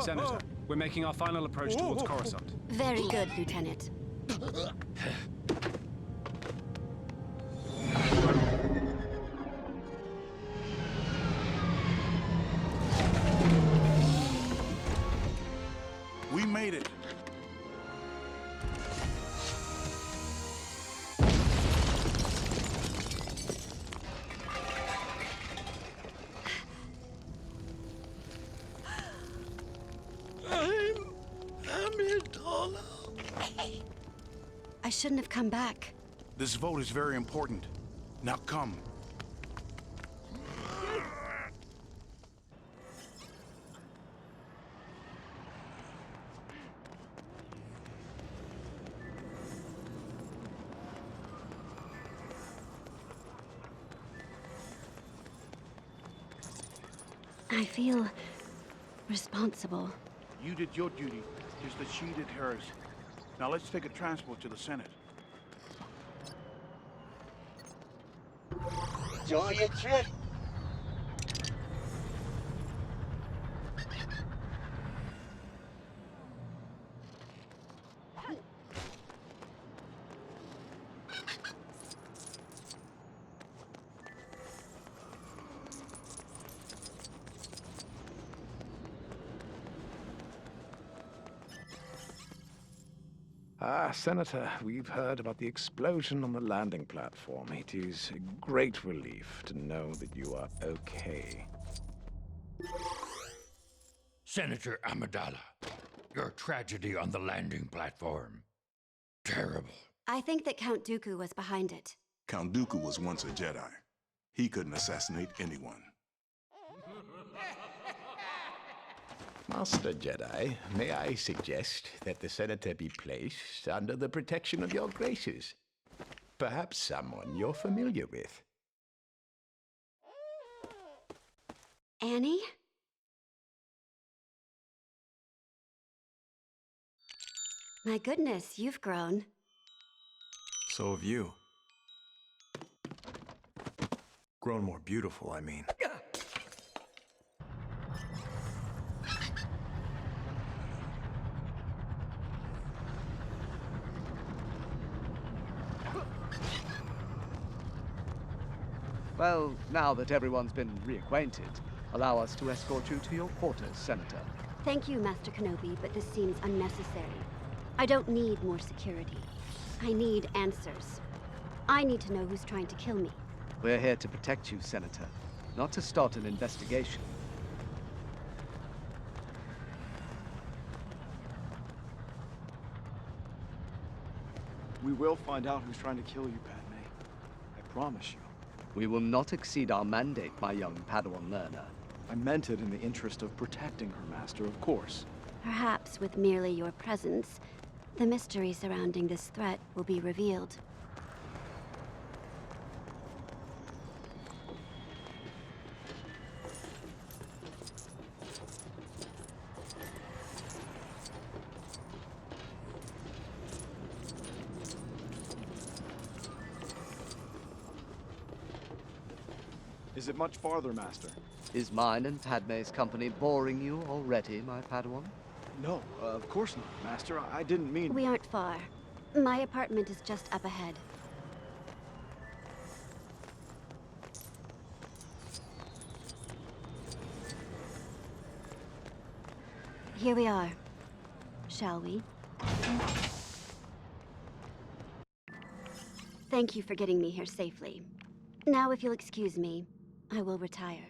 Senator, we're making our final approach towards Coruscant. Very good, Lieutenant. We made it. I shouldn't have come back. This vote is very important. Now come. I feel responsible. You did your duty, just as she did hers. Now let's take a transport to the Senate. Enjoy your trip. Senator, we've heard about the explosion on the landing platform. It is a great relief to know that you are okay. Senator Amidala, your tragedy on the landing platform. Terrible. I think that Count Dooku was behind it. Count Dooku was once a Jedi. He couldn't assassinate anyone. Master Jedi, may I suggest that the Senator be placed under the protection of your graces? Perhaps someone you're familiar with. Annie? My goodness, you've grown. So have you. Grown more beautiful, I mean. Well, now that everyone's been reacquainted, allow us to escort you to your quarters, Senator. Thank you, Master Kenobi, but this seems unnecessary. I don't need more security. I need answers. I need to know who's trying to kill me. We're here to protect you, Senator, not to start an investigation. We will find out who's trying to kill you, Padme. I promise you. We will not exceed our mandate, my young Padawan learner. I meant it in the interest of protecting her, Master, of course. Perhaps with merely your presence, the mystery surrounding this threat will be revealed. Is it much farther, Master? Is mine and Padme's company boring you already, my Padawan? No, of course not, Master. I didn't mean... We aren't far. My apartment is just up ahead. Here we are. Shall we? Thank you for getting me here safely. Now, if you'll excuse me, I will retire.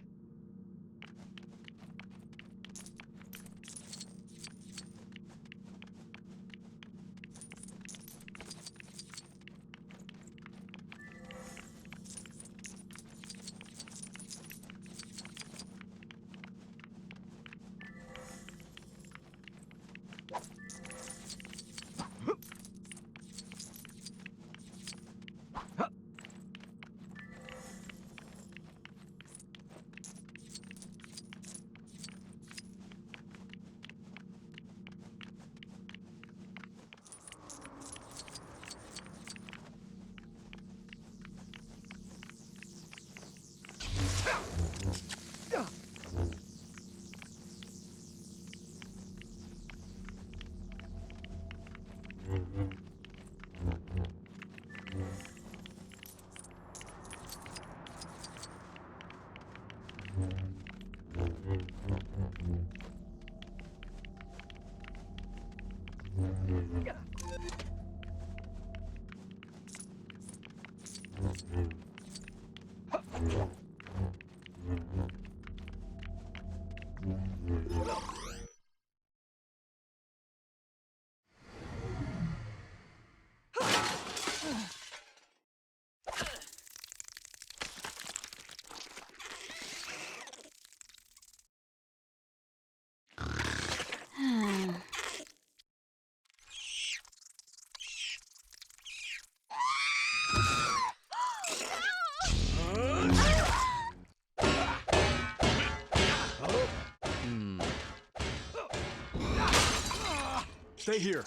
Stay here.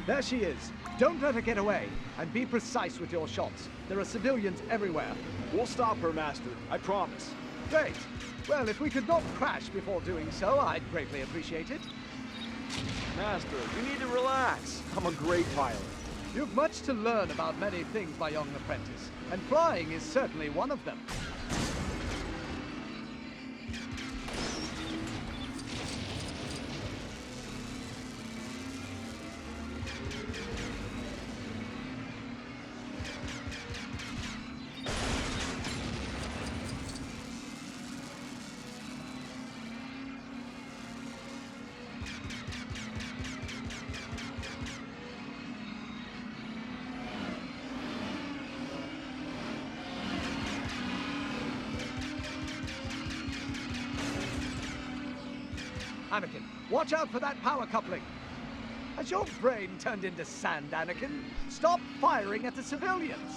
There she is. Don't let her get away, and be precise with your shots. There are civilians everywhere. We'll stop her, Master. I promise. Great. Well, if we could not crash before doing so, I'd greatly appreciate it. Master, you need to relax. I'm a great pilot. You've much to learn about many things, my young apprentice, and flying is certainly one of them. Anakin, watch out for that power coupling. Has your brain turned into sand, Anakin? Stop firing at the civilians!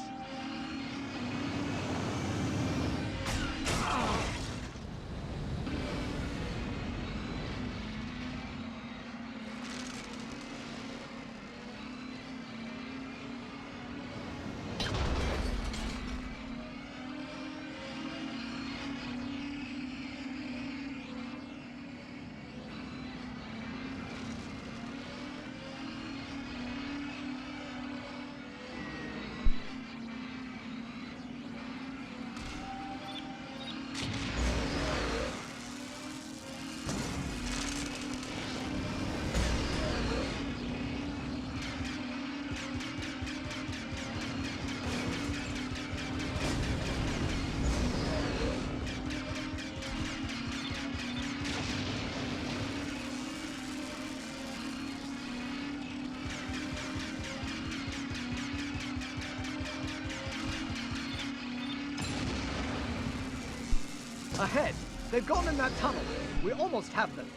Ahead! They've gone in that tunnel. We almost have them.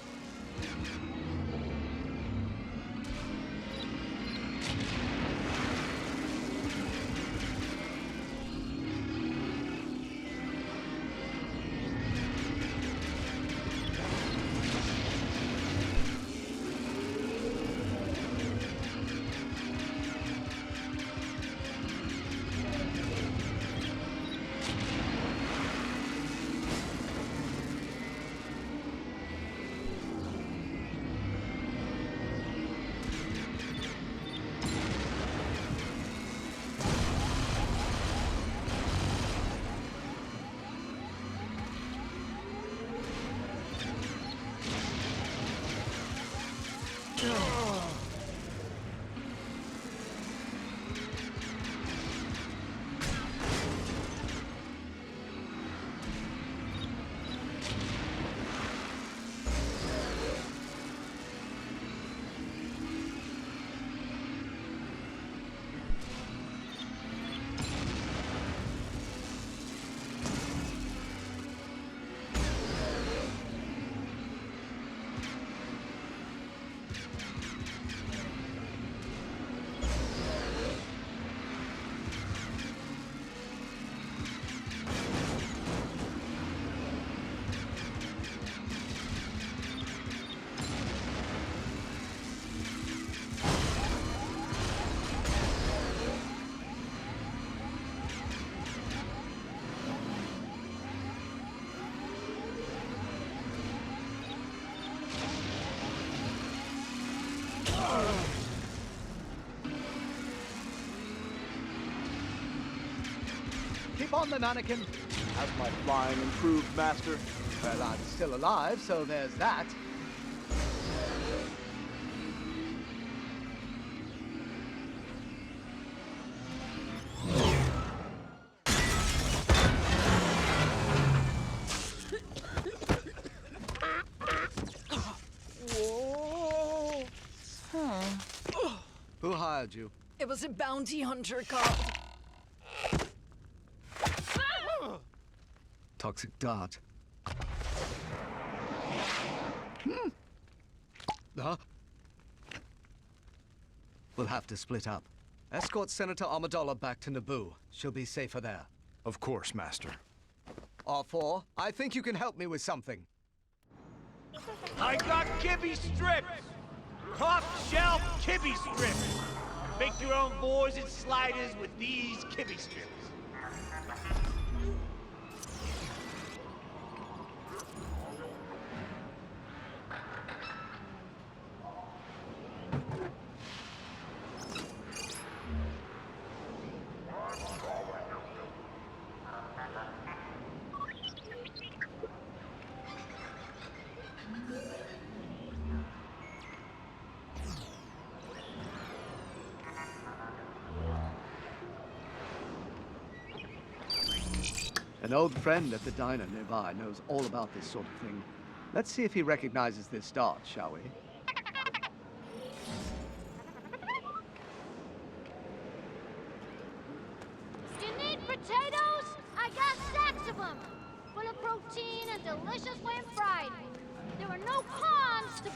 on them, Anakin. Has my flying improved, Master? Well, I'm still alive, so there's that. Who hired you? It was a bounty hunter called. Toxic dart. Huh? We'll have to split up. Escort Senator Amidala back to Naboo. She'll be safer there. Of course, Master. R4, I think you can help me with something. I got kibby strips! Top shelf kibby strips! Make your own boards and sliders with these kibby strips. An old friend at the diner nearby knows all about this sort of thing. Let's see if he recognizes this dart, shall we? You need potatoes? I got sacks of them. Full of protein and delicious when fried. There are no cons to...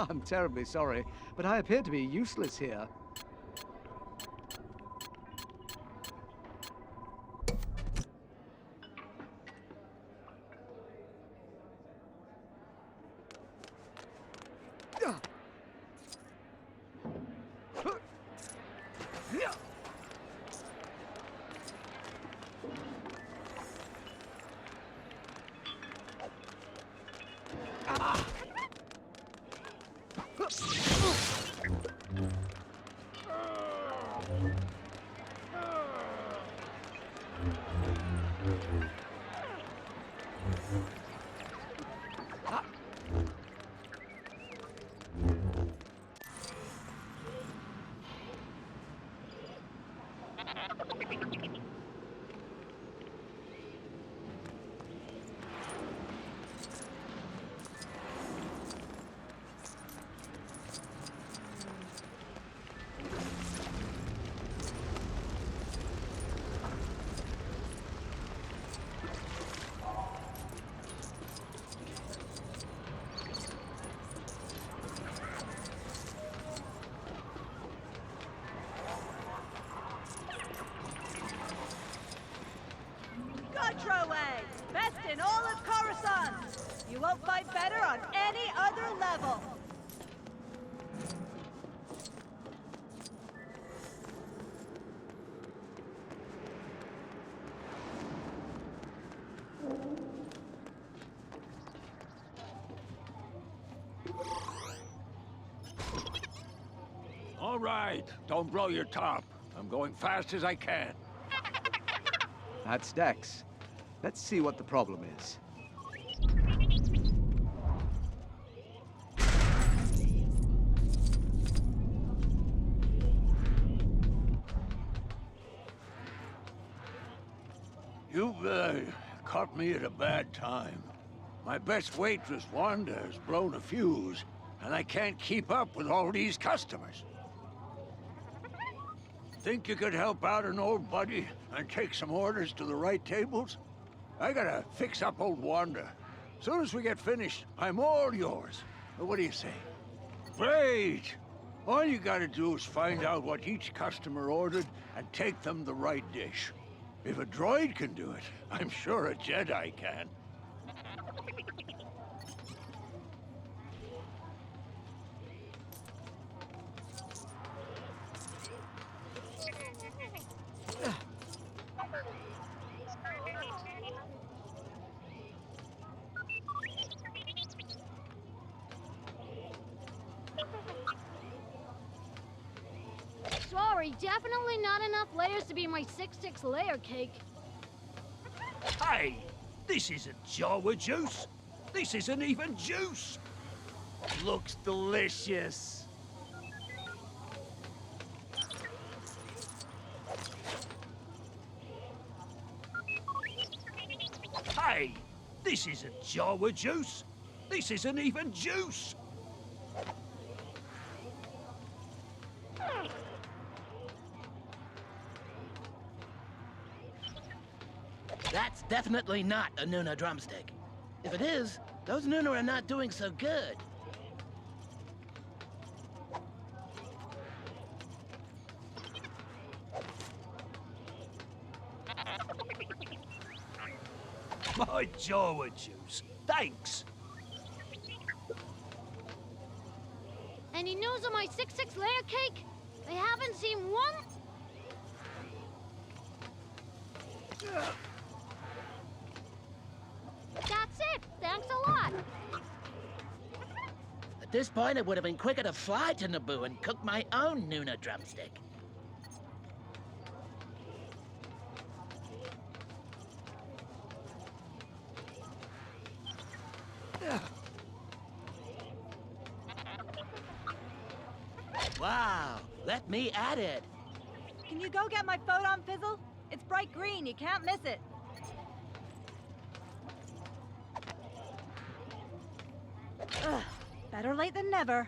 I'm terribly sorry, but I appear to be useless here. Best in all of Coruscant! You won't fight better on any other level! All right, don't blow your top. I'm going fast as I can. That's Dex. Let's see what the problem is. You've caught me at a bad time. My best waitress, Wanda, has blown a fuse, and I can't keep up with all these customers. Think you could help out an old buddy and take some orders to the right tables? I gotta fix up old Wanda. Soon as we get finished, I'm all yours. What do you say? Great! All you gotta do is find out what each customer ordered and take them the right dish. If a droid can do it, I'm sure a Jedi can. Sorry, definitely not enough layers to be my 6-6 layer cake. Hey, this isn't Jawa juice. This isn't even juice. Looks delicious. Hey, this isn't Jawa juice. This isn't even juice. That's definitely not a Nuna drumstick. If it is, those Nuna are not doing so good. My Jawa juice. Thanks. Any news on my 6-6 layer cake? I haven't seen one. That's it. Thanks a lot. At this point, it would have been quicker to fly to Naboo and cook my own Nuna drumstick. Wow, let me at it. Can you go get my photon fizzle? It's bright green, you can't miss it. Ugh, better late than never.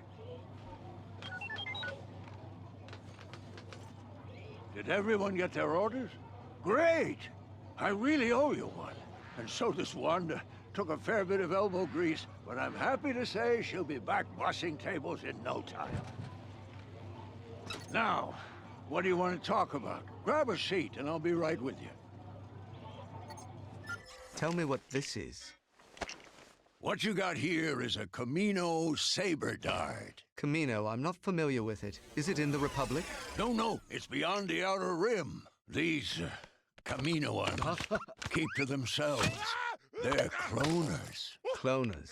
Did everyone get their orders? Great! I really owe you one. And so does Wanda. Took a fair bit of elbow grease, but I'm happy to say she'll be back bussing tables in no time. Now, what do you want to talk about? Grab a seat and I'll be right with you. Tell me what this is. What you got here is a Camino saber dart. Camino, I'm not familiar with it. Is it in the Republic? No, it's beyond the Outer Rim. These Caminoans keep to themselves. They're cloners. Cloners.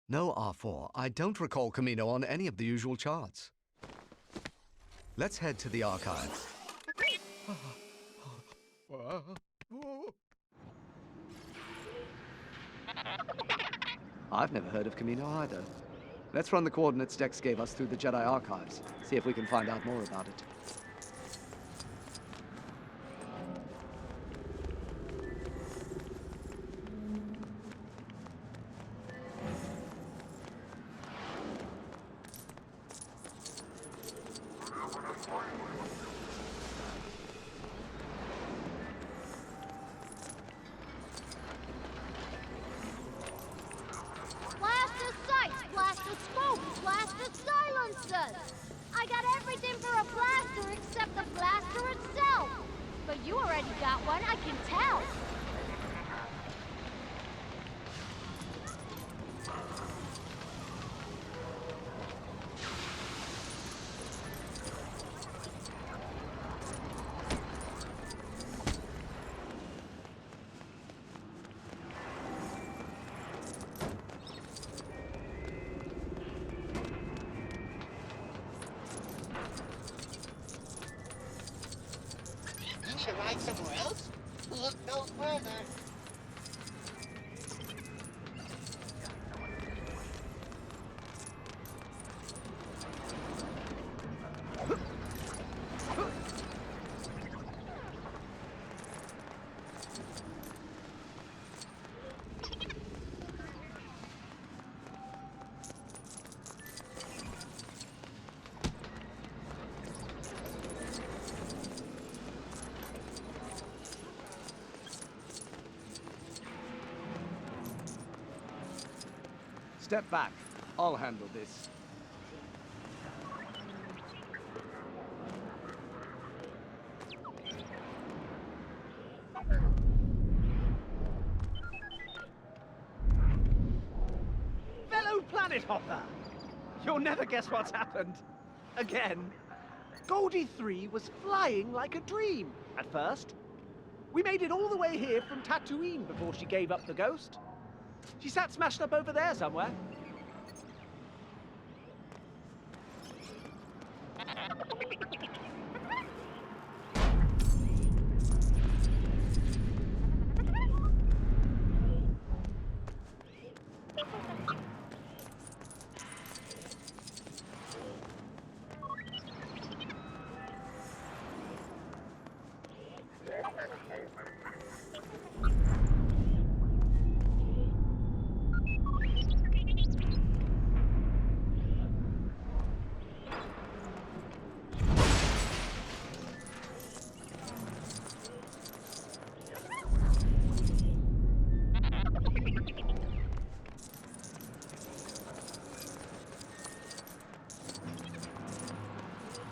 No, R4. I don't recall Camino on any of the usual charts. Let's head to the archives. I've never heard of Camino either. Let's run the coordinates Dex gave us through the Jedi archives. See if we can find out more about it. Blast the sights, blast the scopes, blast the silencers. I got everything for a blaster except the blaster itself. But you already got one, I can tell. to ride somewhere else? Look no further. Step back. I'll handle this. Fellow Planet Hopper! You'll never guess what's happened. Again. Goldie 3 was flying like a dream at first. We made it all the way here from Tatooine before she gave up the ghost. She sat smashed up over there somewhere.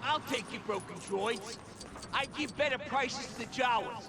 I'll take your broken droids. I give better prices to the Jawas.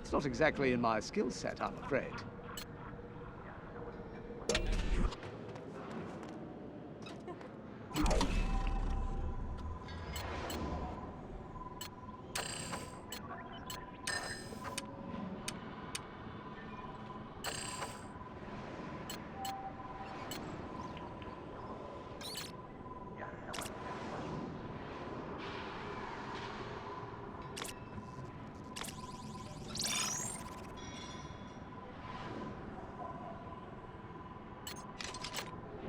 It's not exactly in my skill set, I'm afraid.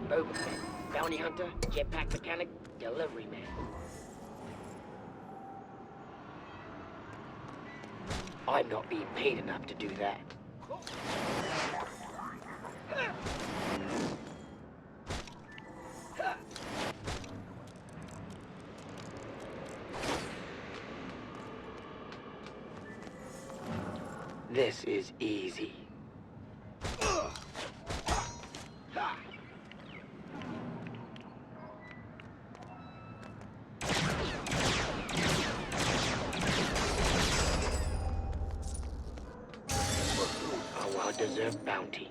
Boba Fett, bounty hunter, jetpack mechanic, delivery man. I'm not being paid enough to do that. This is easy. A well-deserved bounty.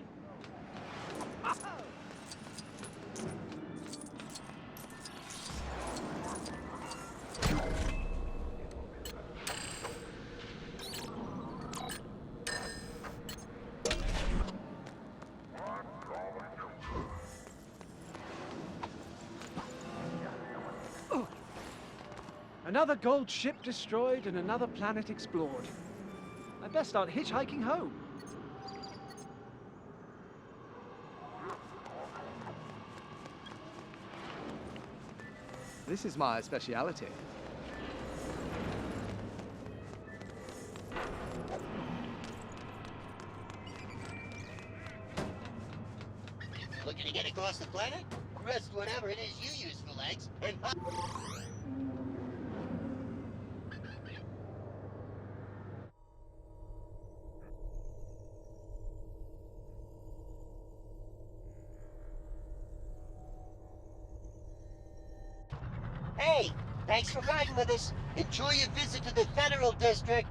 Another gold ship destroyed and another planet explored. I best start hitchhiking home. This is my speciality. Looking to get across the planet? Rest whatever it is you use for legs, and hop. Hey, thanks for riding with us. Enjoy your visit to the Federal District.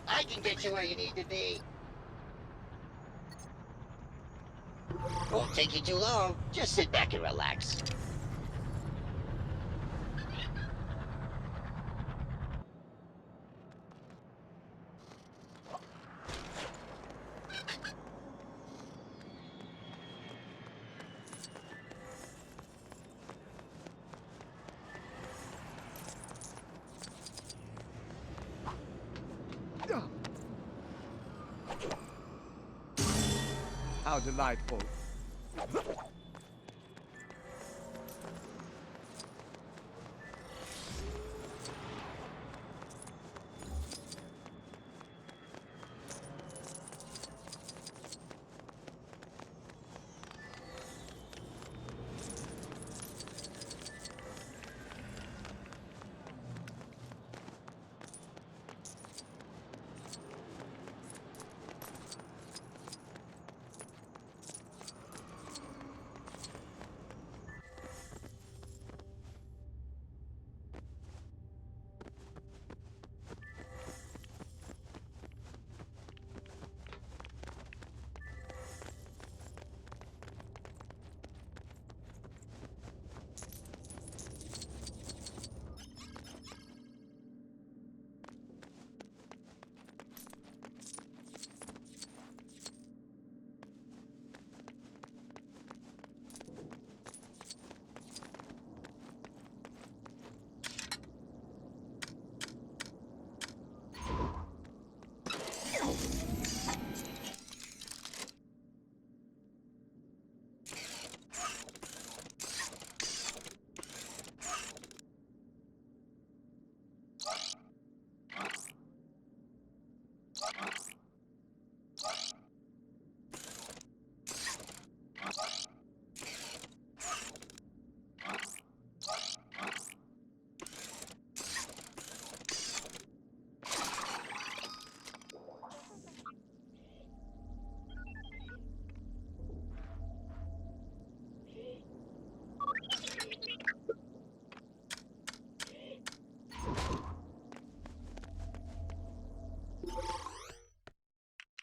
I can get you where you need to be. Won't take you too long. Just sit back and relax. How delightful.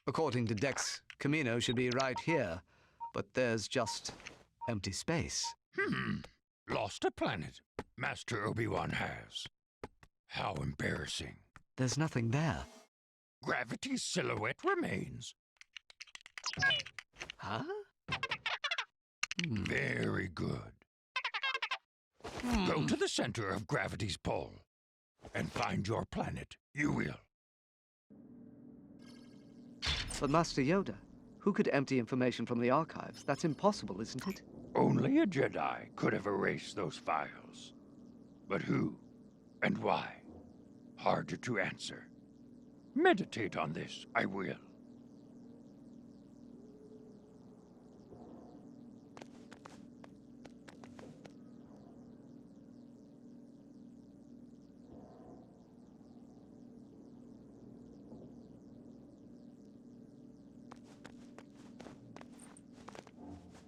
According to Dex, Camino should be right here, but there's just empty space. Lost a planet. Master Obi-Wan has. How embarrassing. There's nothing there. Gravity's silhouette remains. Huh? Very good. Go to the center of gravity's pull and find your planet. You will. But Master Yoda, Who could empty information from the archives? That's impossible, isn't it? Only a Jedi could have erased those files. But who and why? Harder to answer. Meditate on this, I will.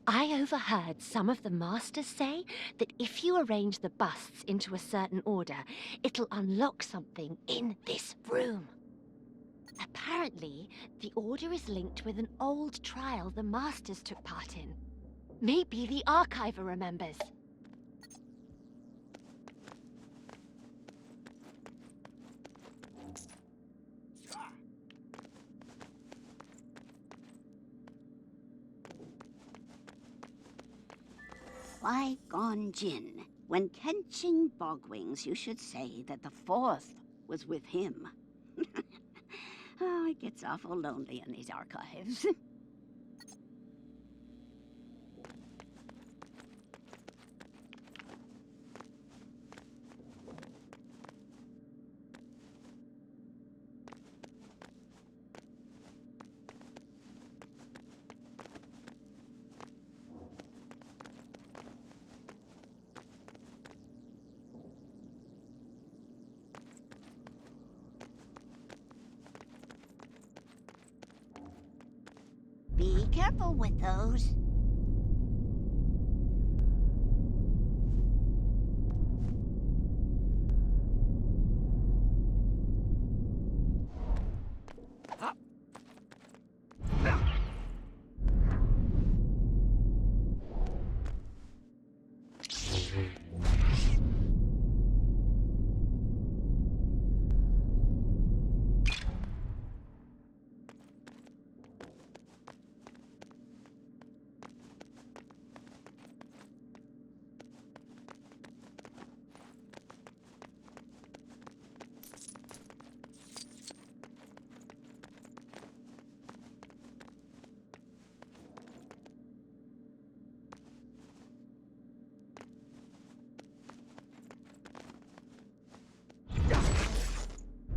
I overheard some of the masters say that if you arrange the busts into a certain order, it'll unlock something in this room. Apparently, the order is linked with an old trial the masters took part in. Maybe the archiver remembers. Qui-Gon Jinn. When catching bogwings, you should say that the fourth was with him. Oh, it gets awful lonely in these archives. Be careful with those.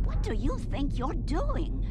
What do you think you're doing?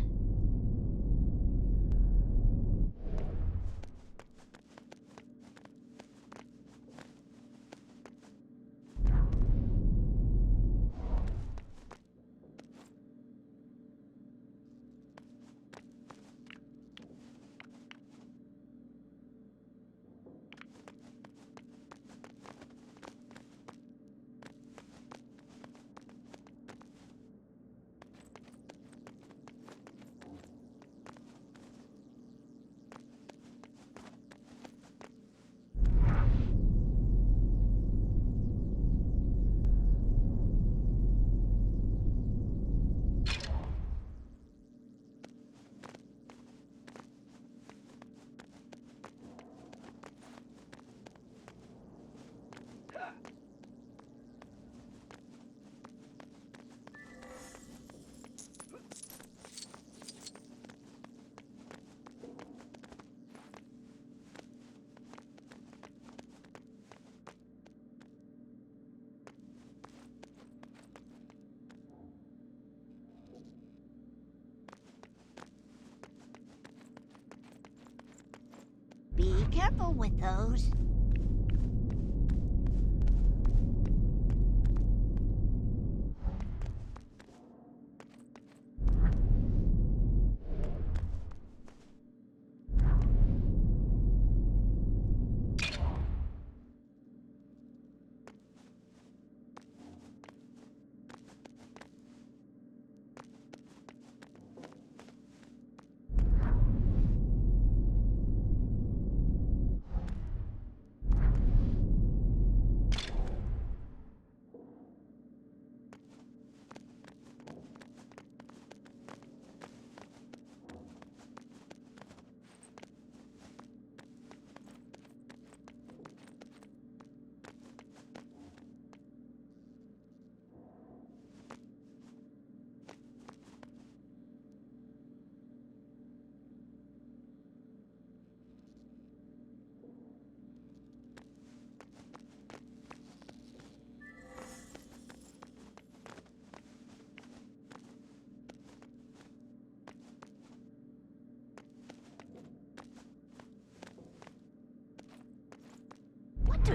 Be careful with those.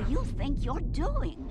do you think you're doing?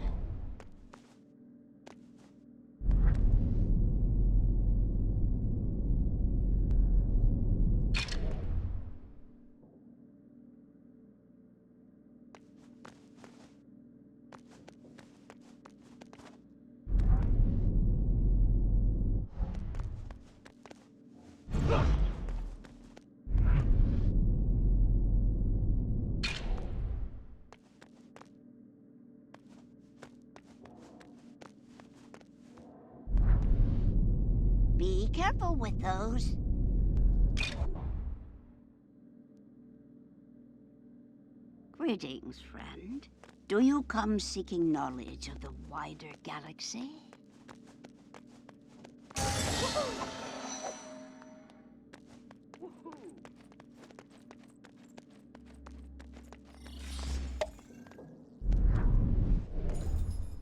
Be careful with those. Greetings, friend. Do you come seeking knowledge of the wider galaxy?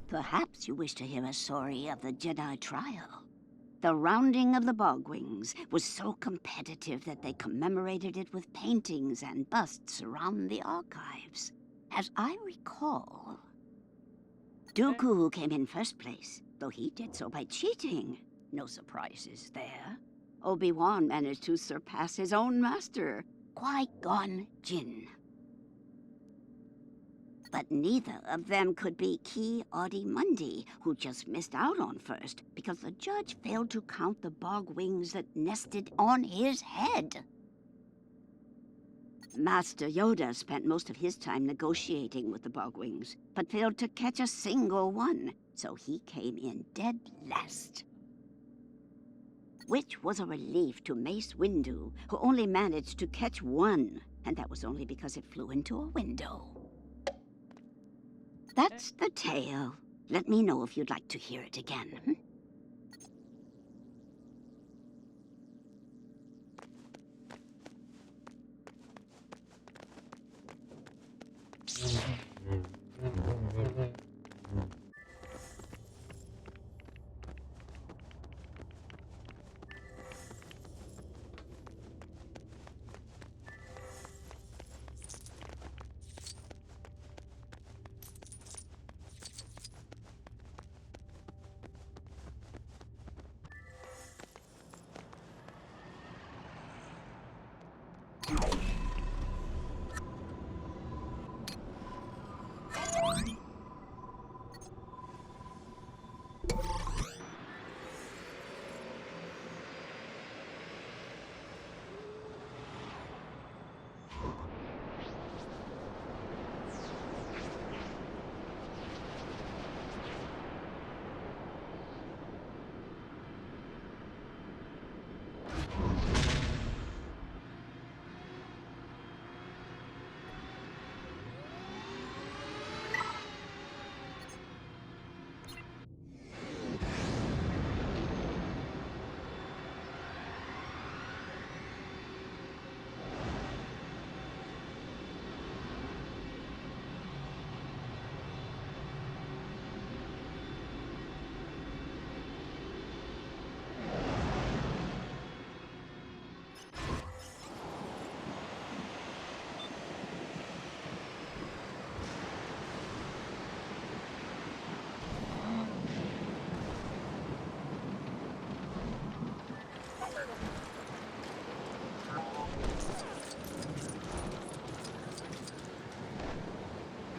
Perhaps you wish to hear a story of the Jedi trial. The rounding of the Bogwings was so competitive that they commemorated it with paintings and busts around the archives. As I recall, Dooku came in first place, though he did so by cheating. No surprises there. Obi-Wan managed to surpass his own master, Qui-Gon Jinn. But neither of them could be Ki-Adi-Mundi, who just missed out on first because the judge failed to count the Bogwings that nested on his head. Master Yoda spent most of his time negotiating with the Bogwings, but failed to catch a single one, so he came in dead last. Which was a relief to Mace Windu, who only managed to catch one, and that was only because it flew into a window. That's the tale. Let me know if you'd like to hear it again.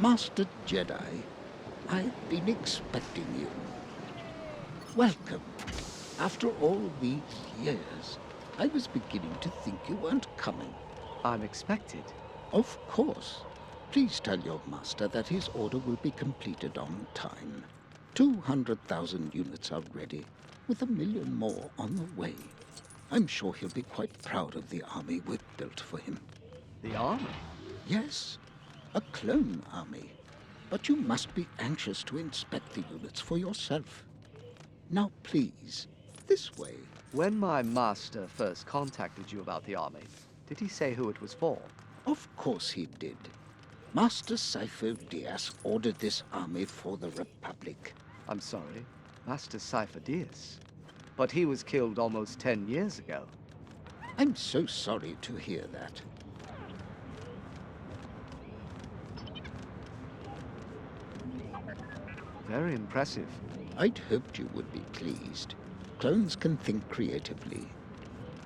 Master Jedi, I've been expecting you. Welcome. After all these years, I was beginning to think you weren't coming. Unexpected? Of course. Please tell your master that his order will be completed on time. 200,000 units are ready, with 1 million more on the way. I'm sure he'll be quite proud of the army we've built for him. The army? Yes, a clone army. But you must be anxious to inspect the units for yourself. Now please, this way. When my master first contacted you about the army, did he say who it was for? Of course he did. Master Sifo Dyas ordered this army for the Republic. I'm sorry, Master Sifo Dyas. But he was killed almost 10 years ago. I'm so sorry to hear that. Very impressive. I'd hoped you would be pleased. Clones can think creatively.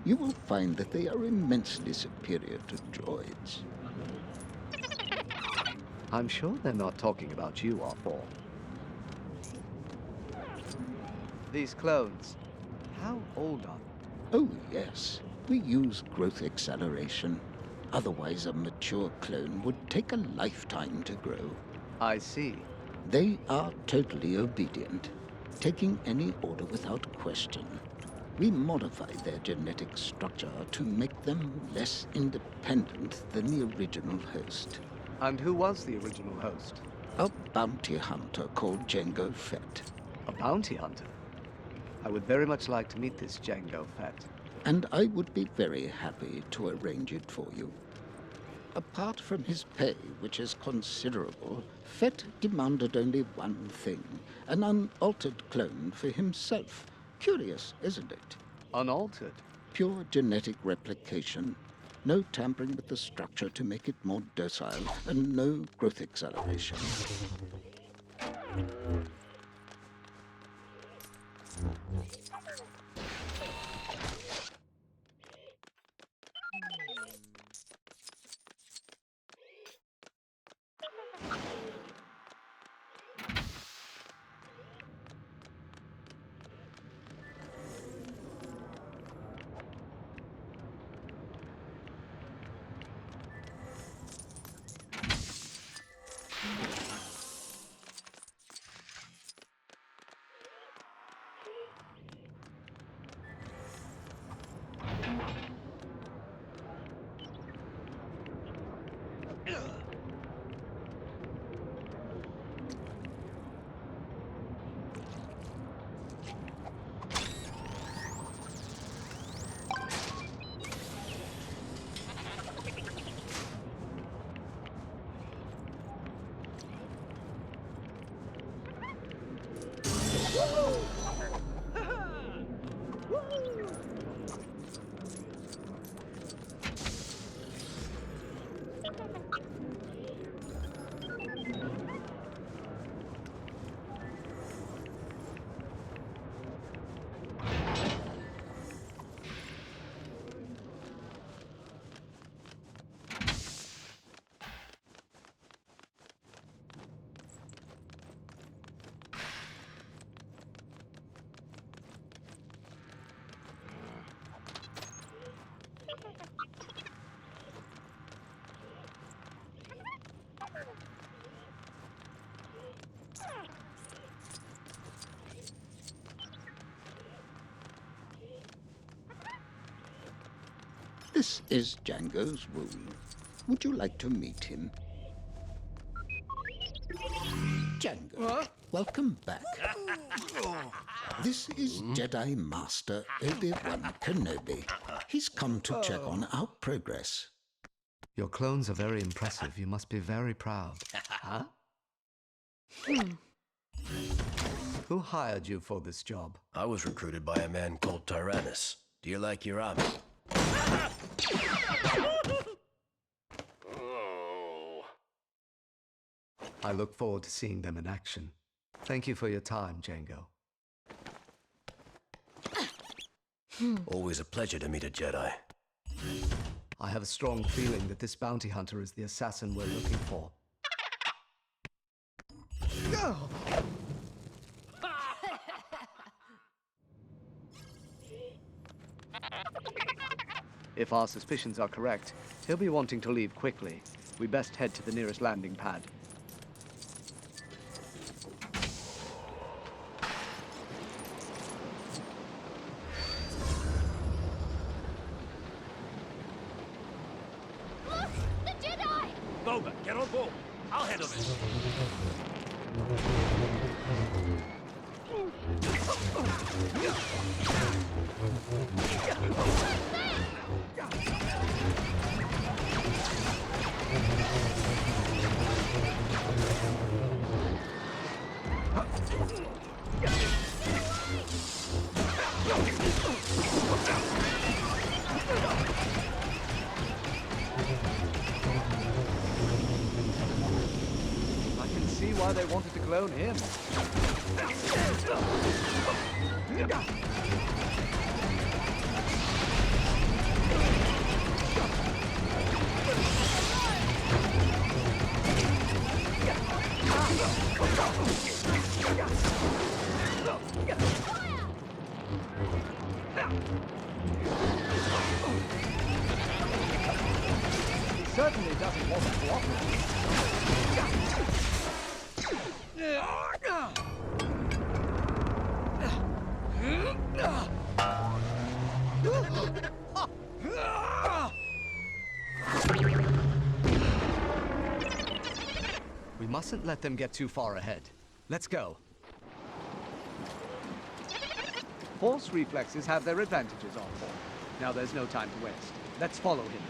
You will find that they are immensely superior to droids. I'm sure they're not talking about you, R4. These clones, how old are they? Oh, yes. We use growth acceleration. Otherwise, a mature clone would take a lifetime to grow. I see. They are totally obedient, taking any order without question. We modify their genetic structure to make them less independent than the original host. And who was the original host? A bounty hunter called Jango Fett. A bounty hunter? I would very much like to meet this Jango Fett. And I would be very happy to arrange it for you. Apart from his pay, which is considerable, Fett demanded only one thing, an unaltered clone for himself. Curious, isn't it? Unaltered? Pure genetic replication. No tampering with the structure to make it more docile, and no growth acceleration. This is Jango's room. Would you like to meet him? Jango, welcome back. This is Jedi Master Obi-Wan Kenobi. He's come to check on our progress. Your clones are very impressive. You must be very proud. Huh? Who hired you for this job? I was recruited by a man called Tyrannus. Do you like your army? I look forward to seeing them in action. Thank you for your time, Jango. Always a pleasure to meet a Jedi. I have a strong feeling that this bounty hunter is the assassin we're looking for. If our suspicions are correct, he'll be wanting to leave quickly. We best head to the nearest landing pad. Look! The Jedi! Boba, get on board. I'll handle this. I can see why they wanted to clone him. He certainly doesn't want to cooperate. We mustn't let them get too far ahead. Let's go. Force reflexes have their advantages, Arthur. Now there's no time to waste. Let's follow him.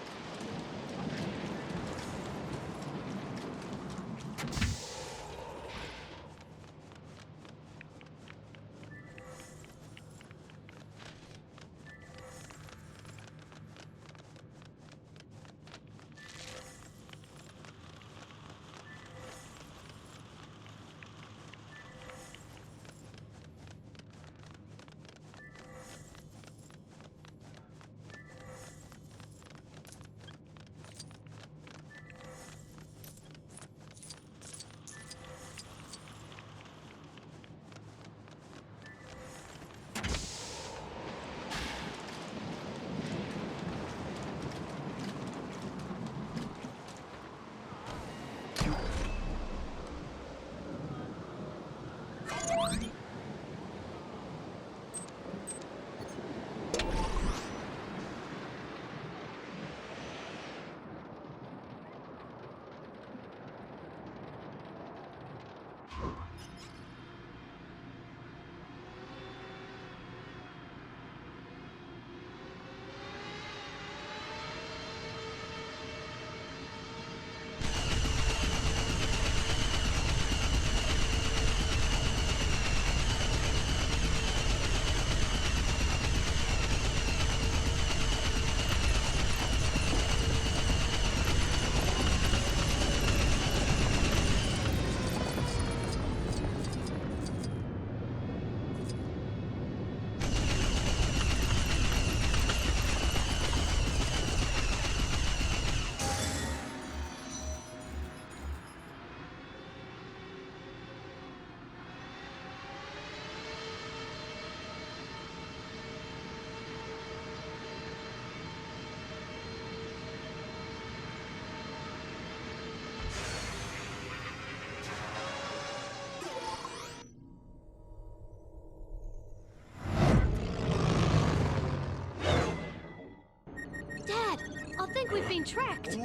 We've been tracked.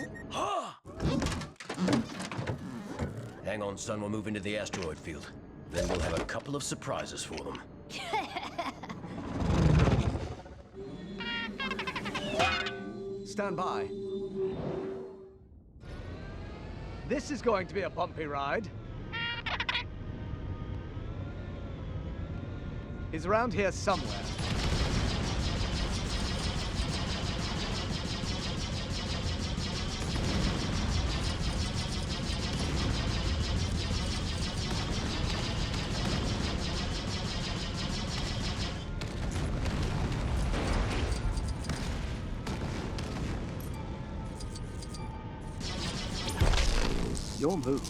Hang on, son. We'll move into the asteroid field. Then we'll have a couple of surprises for them. Stand by. This is going to be a bumpy ride. He's around here somewhere. Your move.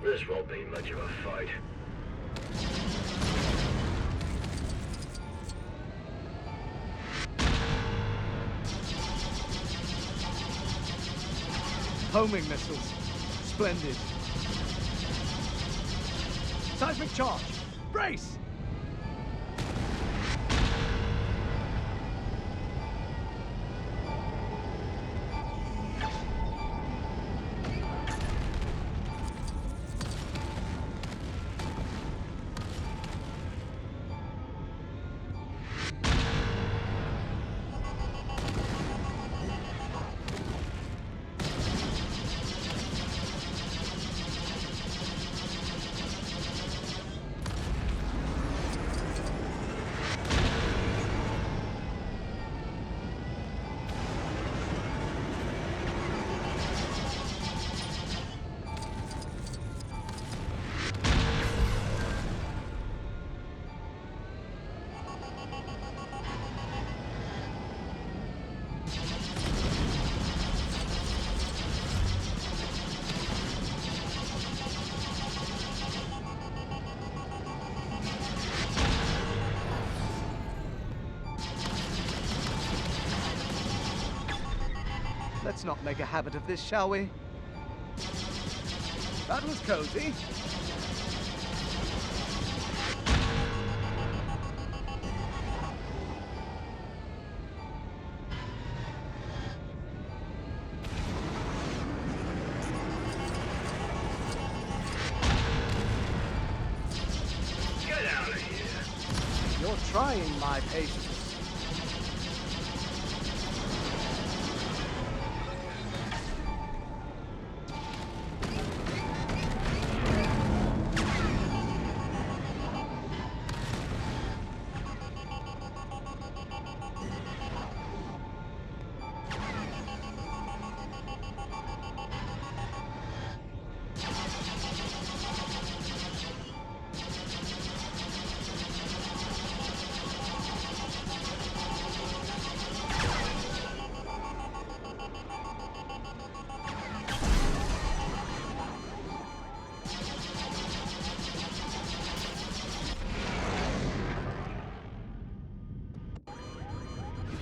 This won't be much of a fight. Homing missiles. Splendid. Seismic charge. Brace! Let's not make a habit of this, shall we? That was cozy. Get out of here. You're trying my patience.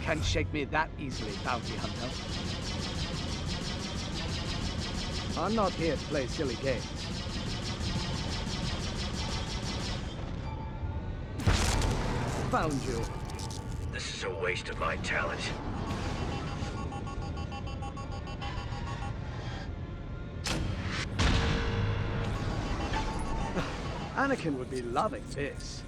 Can't shake me that easily, bounty hunter. I'm not here to play silly games. Found you. This is a waste of my talent. Anakin would be loving this.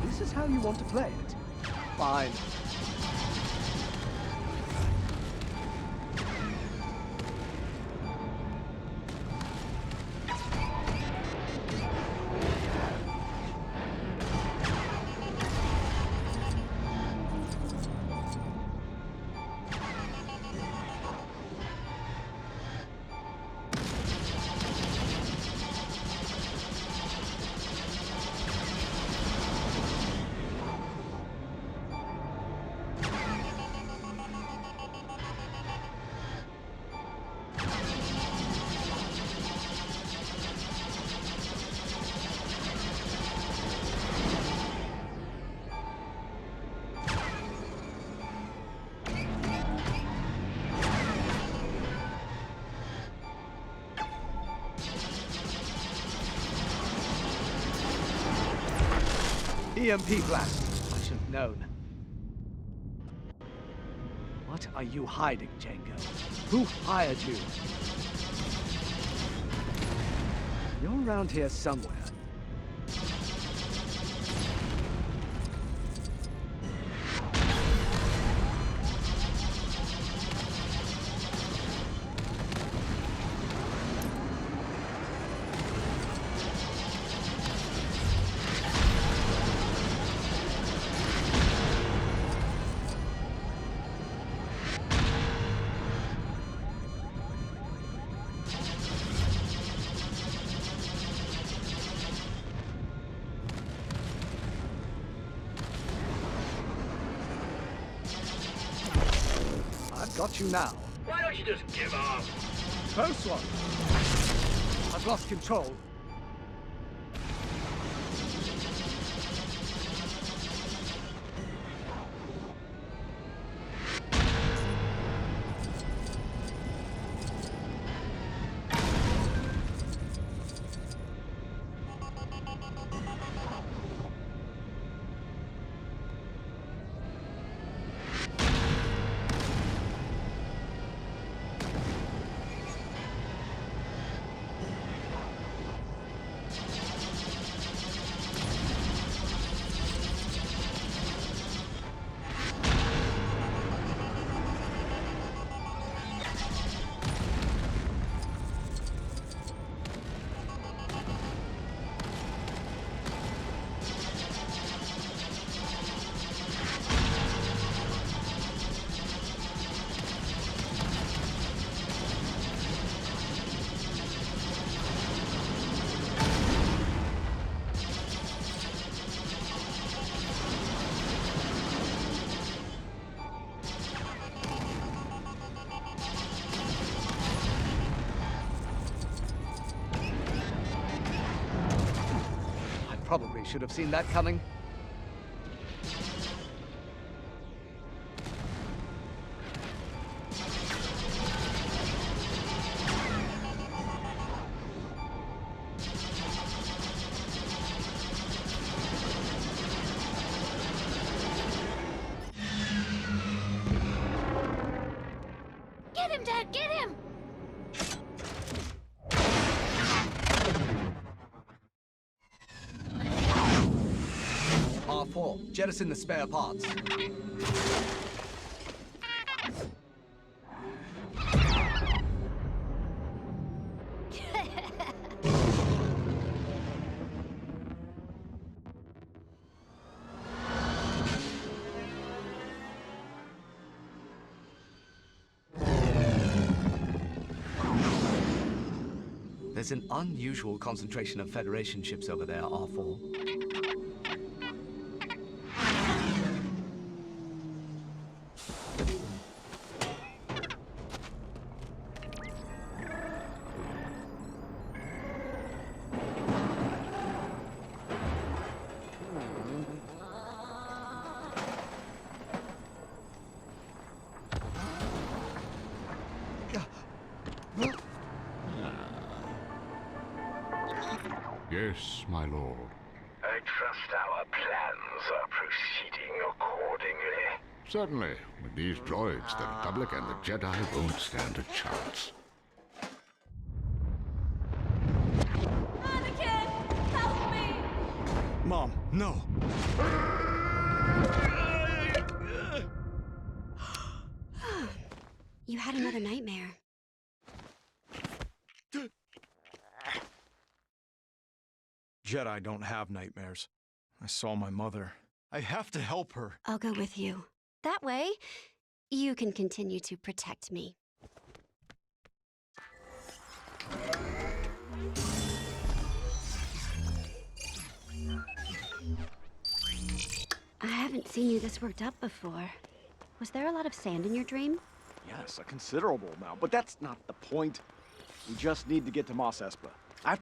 This is how you want to play it? Fine. EMP blast. I should have known. What are you hiding, Django? Who hired you? You're around here somewhere. Got you now. Why don't you just give up? Close one. I've lost control. probably should have seen that coming. Get him, Dad, get him! R4, jettison the spare parts. There's an unusual concentration of Federation ships over there, R4. Yes, my lord. I trust our plans are proceeding accordingly. Certainly. With these droids, the Republic and the Jedi won't stand a chance. Anakin! Help me! Mom, no! You had another nightmare. Jedi don't have nightmares. I saw my mother. I have to help her. I'll go with you. That way, you can continue to protect me. I haven't seen you this worked up before. Was there a lot of sand in your dream? Yes, a considerable amount, but that's not the point. We just need to get to Mos Espa.